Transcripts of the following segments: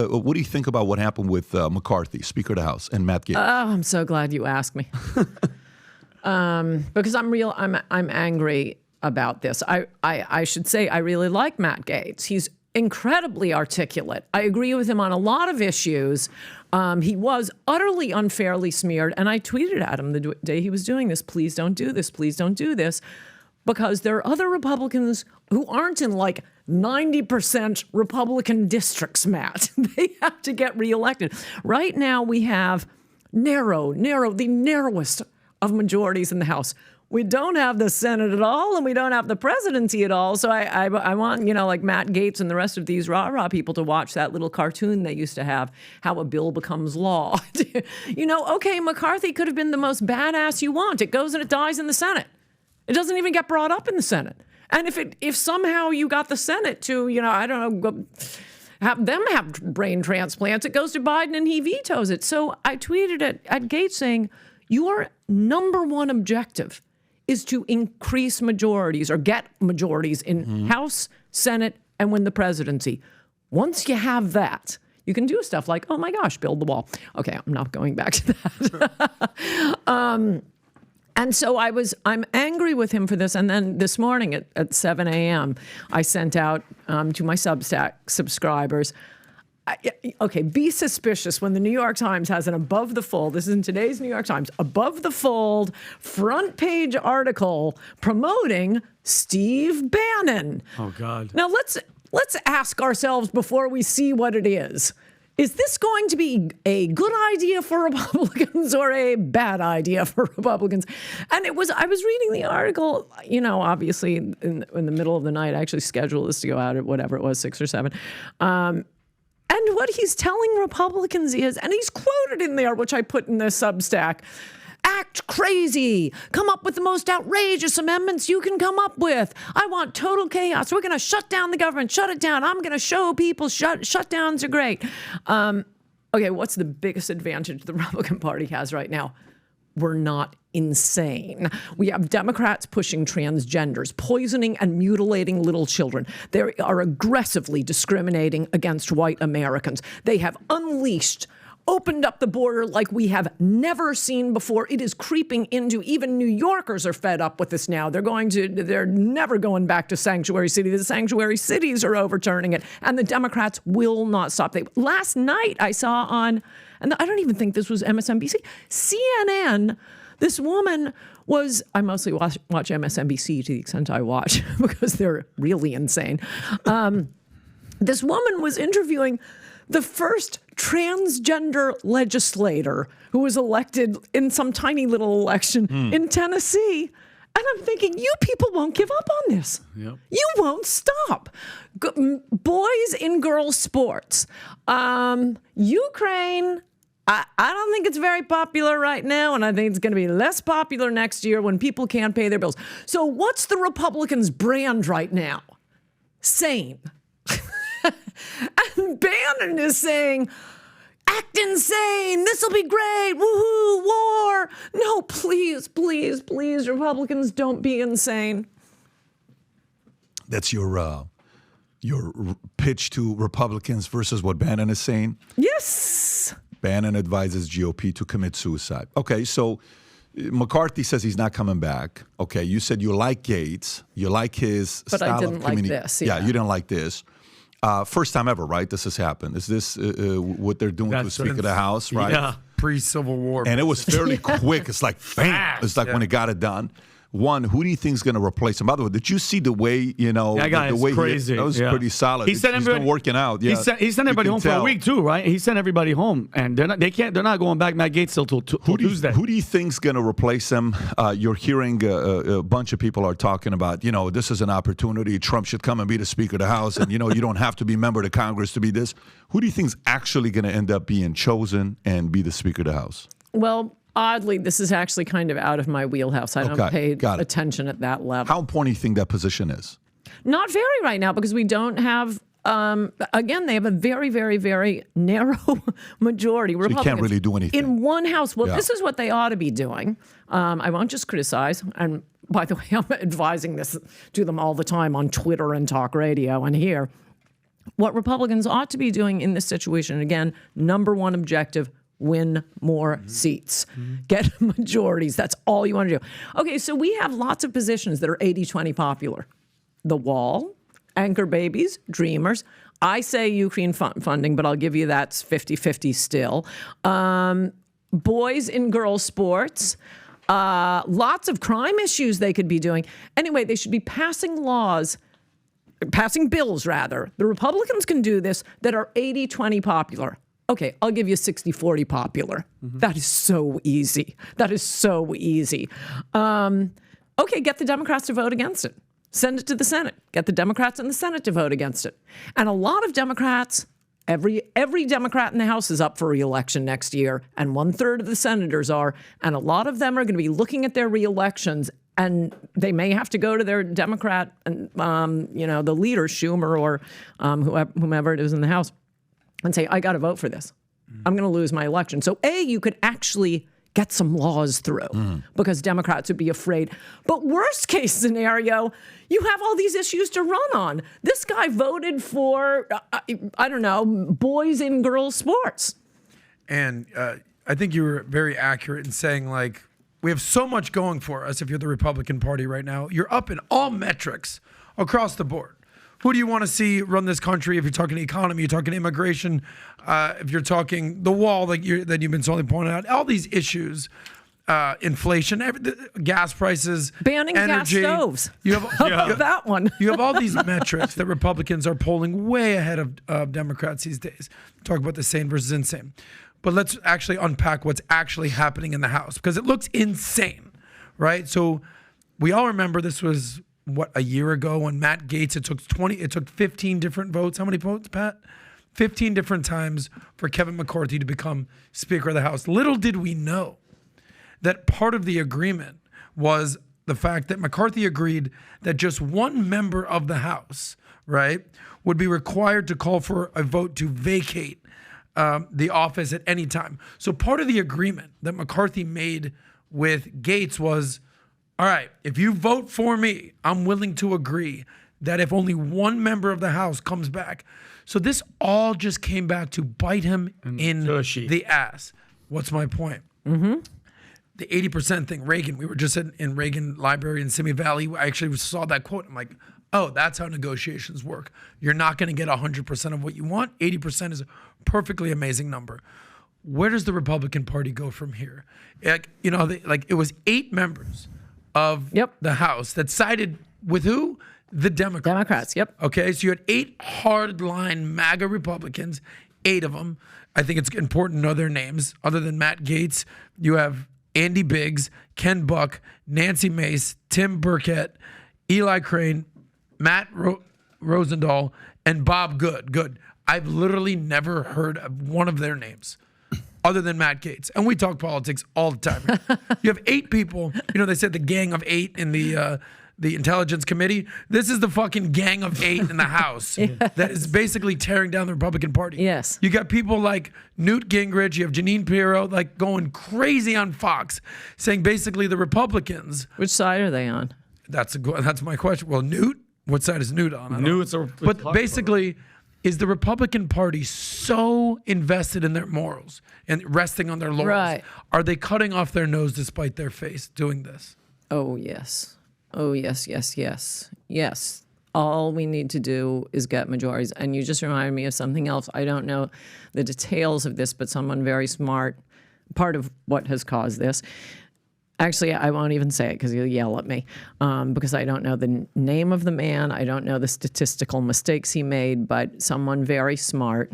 what do you think about what happened with McCarthy, Speaker of the House, and Matt Gaetz? Oh, I'm so glad you asked me. Because I'm angry about this. I should say I really like Matt Gaetz. He's incredibly articulate. I agree with him on a lot of issues. He was utterly unfairly smeared, and I tweeted at him the day he was doing this, please don't do this, please don't do this, because there are other Republicans who aren't in like 90% Republican districts, Matt. They have to get reelected. Right now we have the narrowest of majorities in the House. We don't have the Senate at all, and we don't have the presidency at all. So I want, like Matt Gaetz and the rest of these rah-rah people to watch that little cartoon they used to have, how a bill becomes law. Okay, McCarthy could have been the most badass you want. It goes and it dies in the Senate. It doesn't even get brought up in the Senate. And if somehow you got the Senate to, have them have brain transplants, it goes to Biden and he vetoes it. So I tweeted at Gaetz saying, your number one objective is to increase majorities or get majorities in House, Senate, and win the presidency. Once you have that, you can do stuff like, oh my gosh, build the wall. Okay, I'm not going back to that. And so I'm angry with him for this. And then this morning at 7 a.m., I sent out to my Substack subscribers, be suspicious when the New York Times has an above the fold, this is in today's New York Times, above the fold front page article promoting Steve Bannon. Oh, God. Now, let's ask ourselves before we see what it is. Is this going to be a good idea for Republicans or a bad idea for Republicans? And I was reading the article, obviously in the middle of the night. I actually scheduled this to go out at whatever it was, 6 or 7. And what he's telling Republicans is, and he's quoted in there, which I put in the Substack, act crazy. Come up with the most outrageous amendments you can come up with. I want total chaos. We're going to shut down the government, shut it down. I'm going to show people shutdowns are great. Okay, what's the biggest advantage the Republican Party has right now? We're not insane. We have Democrats pushing transgenders, poisoning and mutilating little children. They are aggressively discriminating against white Americans. They have opened up the border like we have never seen before. It is creeping into, even New Yorkers are fed up with this now. They're never going back to sanctuary city. The sanctuary cities are overturning it, and the Democrats will not stop. Last night I saw on, and I don't even think this was MSNBC, CNN, this woman was, I mostly watch MSNBC to the extent I watch because they're really insane. This woman was interviewing the first transgender legislator who was elected in some tiny little election in Tennessee. And I'm thinking, you people won't give up on this. Yep. You won't stop. Boys in girls sports. Ukraine, I don't think it's very popular right now, and I think it's going to be less popular next year when people can't pay their bills. So what's the Republicans' brand right now? Sane. And Bannon is saying, act insane. This will be great. Woohoo, war. No, please, please, please, Republicans, don't be insane. That's your pitch to Republicans versus what Bannon is saying? Yes. Bannon advises GOP to commit suicide. Okay, so McCarthy says he's not coming back. Okay, you said you like Gaetz. You like his but style I didn't of community. Like this. Yeah, you didn't like this. First time ever, right? This has happened. Is this what they're doing to the Speaker of the House, right? Yeah, pre-Civil War. And it was fairly quick. It's like, bam. It's like when it got it done. One, who do you think is going to replace him? By the way, did you see the way, that guy the way is crazy. That was pretty solid. He's been working out. Yeah. He sent everybody home for a week too, right? He sent everybody home, and they're not going back. Matt Gaetz till Tuesday. Who do you think's going to replace him? You're hearing a bunch of people are talking about, this is an opportunity. Trump should come and be the Speaker of the House, and you don't have to be a member of the Congress to be this. Who do you think's actually going to end up being chosen and be the Speaker of the House? Well, oddly, this is actually kind of out of my wheelhouse. I don't pay attention at that level. How important do you think that position is? Not very right now, because we don't have, again, they have a very, very, very narrow majority. So you can't really do anything. In one house. Well, this is what they ought to be doing. I won't just criticize. And by the way, I'm advising this to them all the time on Twitter and talk radio and here. What Republicans ought to be doing in this situation, again, number one objective, win more seats, get majorities. That's all you want to do. Okay, so we have lots of positions that are 80-20 popular. The wall, anchor babies, dreamers. I say Ukraine funding, but I'll give you that's 50-50 still. Boys and girls sports. Lots of crime issues they could be doing. Anyway, they should be passing bills rather. The Republicans can do this that are 80-20 popular. Okay, I'll give you 60-40 popular. That is so easy. That is so easy. Okay, get the Democrats to vote against it. Send it to the Senate. Get the Democrats in the Senate to vote against it. And a lot of Democrats, every Democrat in the House is up for re-election next year, and 1/3 of the senators are. And a lot of them are going to be looking at their re-elections, and they may have to go to their Democrat and the leader, Schumer or whomever it is in the House, and say, I got to vote for this. I'm going to lose my election. So you could actually get some laws through because Democrats would be afraid. But worst case scenario, you have all these issues to run on. This guy voted for, boys and girls sports. And I think you were very accurate in saying, like, we have so much going for us if you're the Republican Party right now. You're up in all metrics across the board. Who do you want to see run this country? If you're talking economy, you're talking immigration, if you're talking the wall that you've been solely pointing out, all these issues, inflation, gas prices, banning energy. gas stoves. You have that one. You have all these metrics that Republicans are polling way ahead of Democrats these days. Talk about the sane versus insane. But let's actually unpack what's actually happening in the House, because it looks insane, right? So we all remember this was a year ago when Matt Gaetz, it took 15 different votes. How many votes, Pat? 15 different times for Kevin McCarthy to become Speaker of the House. Little did we know that part of the agreement was the fact that McCarthy agreed that just one member of the House, right, would be required to call for a vote to vacate the office at any time. So part of the agreement that McCarthy made with Gaetz was, all right, if you vote for me, I'm willing to agree that if only one member of the House comes back. So this all just came back to bite him in the ass. What's my point? The 80% thing, Reagan, we were just in Reagan Library in Simi Valley. I actually saw that quote. I'm like, oh, that's how negotiations work. You're not going to get 100% of what you want. 80% is a perfectly amazing number. Where does the Republican Party go from here? It was 8 members of the House that sided with who? The Democrats. Yep. Okay, so you had 8 hardline MAGA Republicans, 8 of them. I think it's important to know their names. Other than Matt Gaetz, you have Andy Biggs, Ken Buck, Nancy Mace, Tim Burkett, Eli Crane, Matt Rosendahl, and Bob Good. I've literally never heard of one of their names other than Matt Gaetz. And we talk politics all the time. You have 8 people. They said the gang of 8 in the Intelligence Committee. This is the fucking gang of 8 in the House that is basically tearing down the Republican Party. Yes. You got people like Newt Gingrich. You have Jeanine Pirro going crazy on Fox, saying basically the Republicans. Which side are they on? That's my question. Well, Newt, what side is Newt on? But basically, is the Republican Party so invested in their morals and resting on their laurels? Right. Are they cutting off their nose despite their face doing this? Oh, yes. Oh, yes. Yes. All we need to do is get majorities. And you just reminded me of something else. I don't know the details of this, but someone very smart, part of what has caused this. Actually, I won't even say it because he'll yell at me because I don't know the name of the man. I don't know the statistical mistakes he made, but someone very smart.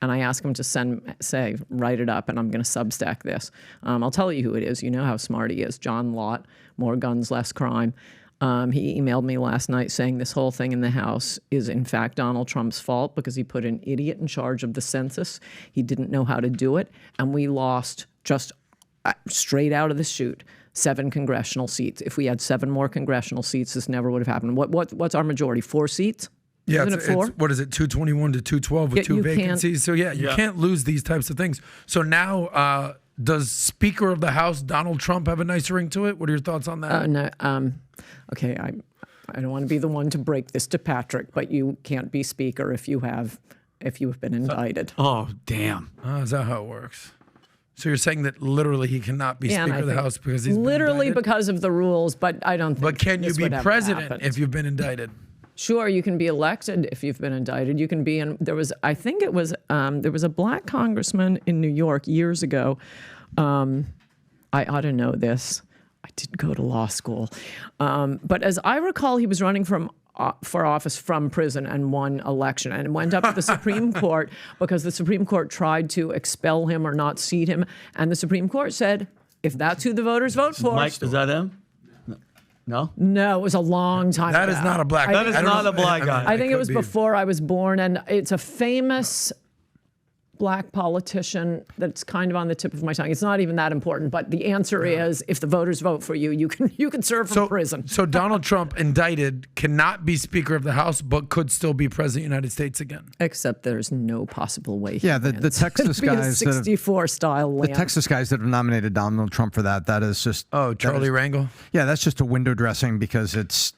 And I asked him to write it up, and I'm going to Substack this. I'll tell you who it is. You know how smart he is. John Lott, More Guns, Less Crime. He emailed me last night saying this whole thing in the House is, in fact, Donald Trump's fault because he put an idiot in charge of the census. He didn't know how to do it, and we lost just straight out of the chute 7 congressional seats. If we had 7 more congressional seats, this never would have happened. What's our majority? 4 seats? Yeah, Isn't it 4? What is it, 221 to 212 with 2 vacancies? So, you can't lose these types of things. So now, does Speaker of the House Donald Trump have a nice ring to it? What are your thoughts on that? No. Okay, I don't want to be the one to break this to Patrick, but you can't be speaker if you have been indicted. Oh, damn. Oh, is that how it works? So you're saying that literally he cannot be Yeah, and Speaker I of the think House because he's been literally indicted? because of the rules, but I don't think. But can you this be would ever president happen. if you've been indicted? Sure, you can be elected if you've been indicted. You can be in. There was a black congressman in New York years ago. I ought to know this. I did go to law school, but as I recall, he was running for office from prison and won election and went up to the Supreme Court because the Supreme Court tried to expel him or not seat him, and the Supreme Court said, if that's who the voters vote for, Mike, is that him? No? no, it was a long time That ago. is not a black. That is I don't not know- a black guy. I think it could was be. before I was born, and it's a famous black politician that's kind of on the tip of my tongue. It's not even that important, but the answer is, if the voters vote for you, you can serve from prison. So Donald Trump indicted cannot be Speaker of the House, but could still be President of the United States again. Except there's no possible way. he Yeah, the wins. Texas It'd be a guys that have- 64 style The land. Texas guys that have nominated Donald Trump for that is just Charlie Rangel. Yeah, that's just a window dressing because it's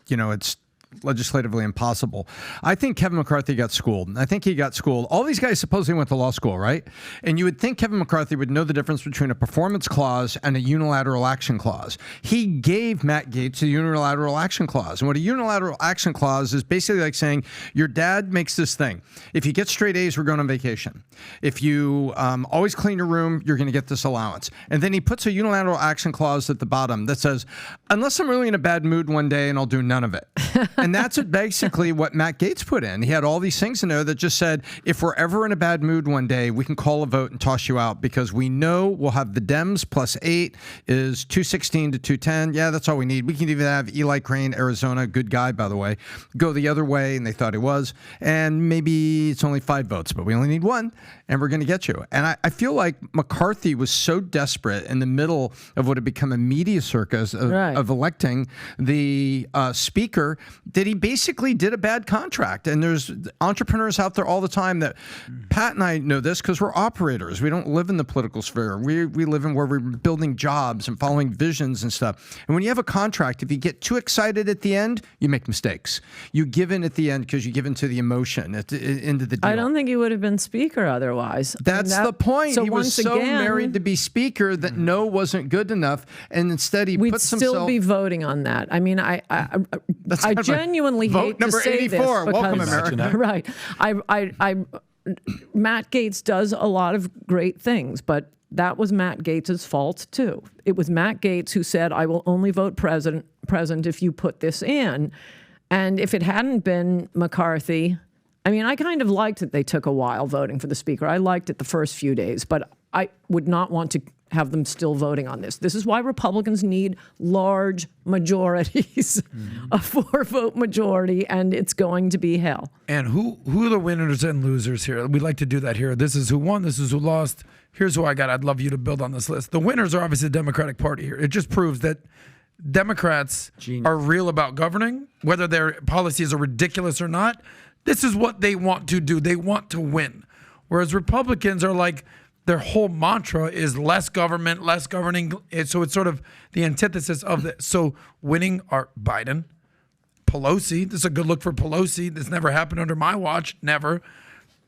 legislatively impossible. I think Kevin McCarthy got schooled. I think he got schooled. All these guys supposedly went to law school, right? And you would think Kevin McCarthy would know the difference between a performance clause and a unilateral action clause. He gave Matt Gaetz a unilateral action clause. And what a unilateral action clause is basically like saying, your dad makes this thing. If you get straight A's, we're going on vacation. If you always clean your room, you're going to get this allowance. And then he puts a unilateral action clause at the bottom that says, unless I'm really in a bad mood one day and I'll do none of it. And that's basically what Matt Gaetz put in. He had all these things in there that just said, if we're ever in a bad mood one day, we can call a vote and toss you out because we know we'll have the Dems plus 8 is 216 to 210. Yeah, that's all we need. We can even have Eli Crane, Arizona, good guy, by the way, go the other way, and they thought he was. And maybe it's only 5 votes, but we only need 1, and we're going to get you. And I feel like McCarthy was so desperate in the middle of what had become a media circus of electing the speaker that he basically did a bad contract. And there's entrepreneurs out there all the time that Pat and I know this because we're operators. We don't live in the political sphere. We live in where we're building jobs and following visions and stuff. And when you have a contract, if you get too excited at the end, you make mistakes. You give in at the end because you give in to the emotion into the deal. I don't think he would have been speaker otherwise. That's the point. So he was once so again, married to be speaker that no wasn't good enough, and instead he we'd puts still himself. be voting on that. I mean, I kind of genuinely vote hate number to say 84. this because, Welcome, America. Right. Matt Gaetz does a lot of great things, but that was Matt Gaetz's fault too. It was Matt Gaetz who said, "I will only vote present if you put this in," and if it hadn't been McCarthy. I mean, I kind of liked that they took a while voting for the speaker. I liked it the first few days, but I would not want to have them still voting on this. This is why Republicans need large majorities, a 4-vote majority, and it's going to be hell. And who are the winners and losers here? We like to do that here. This is who won. This is who lost. Here's who I got. I'd love you to build on this list. The winners are obviously the Democratic Party here. It just proves that Democrats are real about governing, whether their policies are ridiculous or not. This is what they want to do. They want to win. Whereas Republicans are like, their whole mantra is less government, less governing. So it's sort of the antithesis of this. So winning are Biden, Pelosi. This is a good look for Pelosi. This never happened under my watch, never.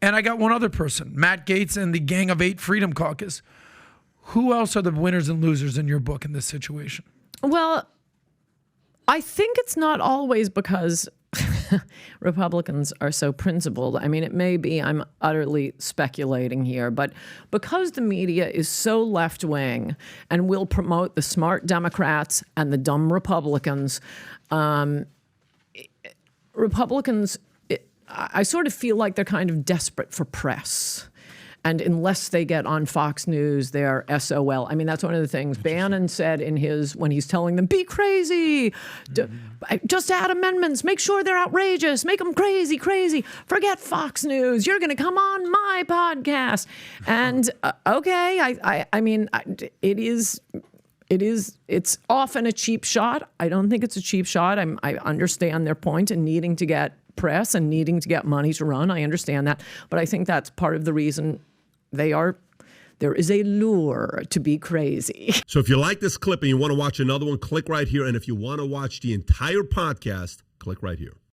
And I got one other person, Matt Gaetz and the Gang of 8 Freedom Caucus. Who else are the winners and losers in your book in this situation? Well, I think it's not always because Republicans are so principled. I mean, it may be I'm utterly speculating here, but because the media is so left-wing and will promote the smart Democrats and the dumb Republicans, Republicans, I sort of feel like they're kind of desperate for press. And unless they get on Fox News, they're SOL. I mean, that's one of the things Bannon said when he's telling them, be crazy, just add amendments, make sure they're outrageous, make them crazy, forget Fox News, you're going to come on my podcast. And okay, I mean, it's often a cheap shot. I don't think it's a cheap shot. I understand their point in needing to get press and needing to get money to run. I understand that. But I think that's part of the reason there is a lure to be crazy. So if you like this clip and you want to watch another one, click right here. And if you want to watch the entire podcast, Click right here.